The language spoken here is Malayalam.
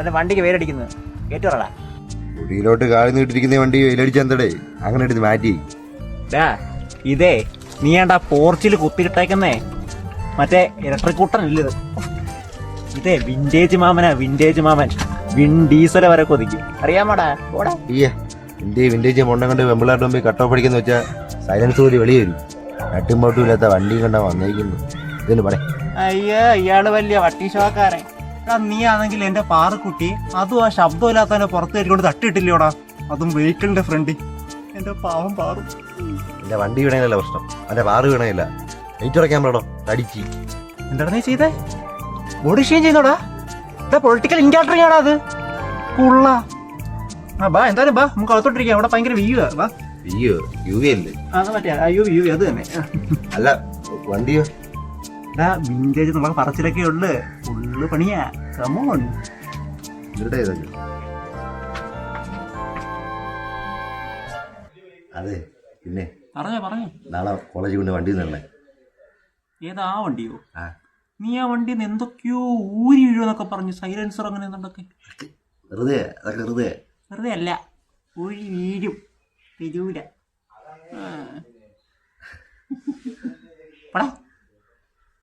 അതെ വണ്ടിക്ക് വേരടിക്കുന്നത് കേട്ടുറടാ. കുടിയിലോട്ട് കാലി നീട്ടിരിക്കുന്ന വണ്ടി വെയിലടിച്ചെന്തടേ അങ്ങനെ എടുത്ത് മാറ്റി. ഇതേ നീ ഏണ്ടാ പോർച്ചിൽ കുത്തിയിട്ടേക്കുന്നേ മറ്റേ ഇലക്ട്രിക് കൂട്ടനില്ലത്. ഇതേ വിന്റേജ് മാമനാ, വിന്റേജ് മാമൻ. ഡീസൽ വരെ കൊതിക്കും അറിയാമോടാ. ഇന്ത്യ വിന്റേജ് മൊണ്ണം കണ്ട് വെമ്പിളാട്ട് മുമ്പ് കട്ട് ഓഫ് അടിക്കുന്ന വെച്ചാൽ സൈലൻസ് പോലും വെളി വരും. നട്ടുമ്പോട്ടും ഇല്ലാത്ത വണ്ടിയും കണ്ടാ വന്നേക്കുന്നു. ഇതിന് പറ. അയ്യോ ഇയാള് വലിയ വട്ടി ഷോക്കാരൻ. നീ ആണെങ്കിൽ എന്റെ പാറക്കുട്ടി അതും ആ ശബ്ദമില്ലാത്തവനെ പുറത്ത് കയറ്റിക്കൊണ്ട് തട്ടിയിട്ടില്ലോടാ, അതും വെഹിക്കിളിന്റെ ഫ്രണ്ട്. എന്റെ പാവം പാറും. എന്റെ വണ്ടി വീണല്ല പ്രശ്നം, എന്റെ പാറ് വീണയില്ല. ലൈറ്റ് ഉറക്കാൻ പറയണോ തടിച്ച്. എന്താണ് നീ ചെയ്തേ? ബോഡി ഷെയിം ചെയ്യുന്നോടാ. പൊളിറ്റിക്കൽ ഇൻകാറ്ററിംഗ് ആടാ അത്. കുള്ള ബാ, എന്തായാലും ബാ നമുക്ക് അകത്തോട്ടിരിക്കാം. അവിടെ ഭയങ്കര വ്യൂ ബാ. അത് മറ്റേ അത് തന്നെ. അല്ല വണ്ടിയോ വിന്റേജ് എന്നുള്ള പറച്ചിലൊക്കെ ഉള്ളു. ഫുള്ള് പണിയാ. കമോൺ. അതെ പിന്നെ പറഞ്ഞോ നാളെ കോളേജിൽ കൊണ്ട് വണ്ടി നിന്നേ. ഏതാ ആ വണ്ടിയോ? നീ ആ വണ്ടിയിൽ നിന്ന് എന്തൊക്കെയോ ഊരി വീഴുമെന്നൊക്കെ പറഞ്ഞു. സൈലൻസർ അങ്ങനെ എന്തൊക്കെ വെറുതെ അല്ല, ഊരി വീഴും. തിരൂല.